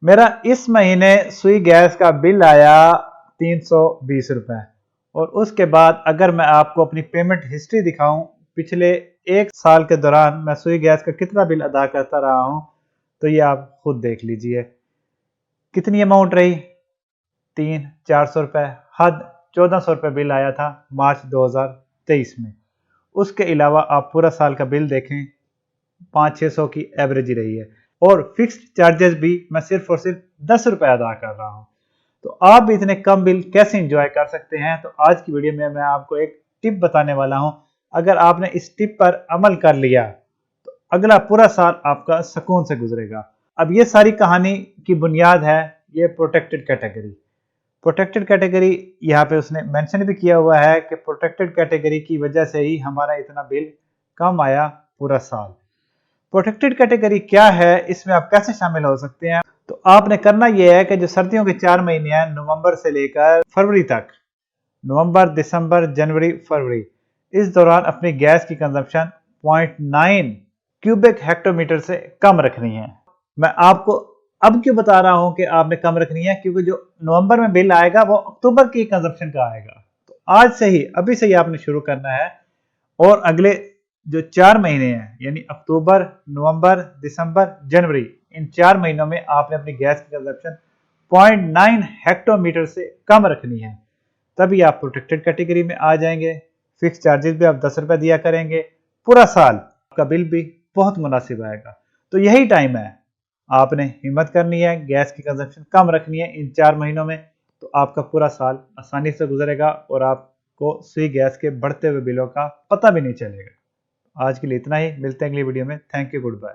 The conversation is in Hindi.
मेरा इस महीने सुई गैस का बिल आया 320 रुपए। और उसके बाद अगर मैं आपको अपनी पेमेंट हिस्ट्री दिखाऊं, पिछले एक साल के दौरान मैं सुई गैस का कितना बिल अदा करता रहा हूं, तो ये आप खुद देख लीजिए। कितनी अमाउंट रही? 400 रुपए। हद 1400 रुपए बिल आया था मार्च 2023 में। उसके अलावा आप पूरा साल का बिल देखें, 500-600 की एवरेज ही रही है। और फिक्स्ड चार्जेस भी मैं सिर्फ और सिर्फ 10 रुपए अदा कर रहा हूं। तो आप भी इतने कम बिल कैसे एंजॉय कर सकते हैं? तो आज की वीडियो में मैं आपको एक टिप बताने वाला हूं। अगर आपने इस टिप पर अमल कर लिया तो अगला पूरा साल आपका सुकून से गुजरेगा। अब ये सारी कहानी की बुनियाद है ये प्रोटेक्टेड कैटेगरी। प्रोटेक्टेड कैटेगरी यहाँ पे उसने मेंशन भी किया हुआ है कि प्रोटेक्टेड कैटेगरी की वजह से ही हमारा इतना बिल कम आया पूरा साल। प्रोटेक्टेड कैटेगरी क्या है, इसमें आप कैसे शामिल हो सकते हैं? तो आपने करना यह है कि जो सर्दियों के 4 महीने हैं, नवंबर से लेकर फरवरी तक, नवंबर, दिसंबर, जनवरी, फरवरी, इस दौरान अपनी गैस की कंजम्पशन 0.9 क्यूबिक हेक्टोमीटर से कम रखनी है। मैं आपको अब क्यों बता रहा हूं कि आपने कम रखनी है, क्योंकि जो नवंबर में बिल आएगा वो अक्टूबर की कंजम्पशन का आएगा। तो आज से ही, अभी से ही आपने शुरू करना है। और अगले जो 4 महीने हैं, यानी अक्टूबर, नवंबर, दिसंबर, जनवरी, इन 4 महीनों में आपने अपनी गैस की कंजम्पशन 0.9 हेक्टोमीटर से कम रखनी है। तभी आप प्रोटेक्टेड कैटेगरी में आ जाएंगे। फिक्स चार्जेस भी आप 10 रुपए दिया करेंगे। पूरा साल आपका बिल भी बहुत मुनासिब आएगा। तो यही टाइम है, आपने हिम्मत करनी है, गैस की कंजम्पशन कम रखनी है इन 4 महीनों में। तो आपका पूरा साल आसानी से गुजरेगा और आपको सुई गैस के बढ़ते हुए बिलों का पता भी नहीं चलेगा। आज के लिए इतना ही, मिलते हैं अगली वीडियो में। Thank you, good bye.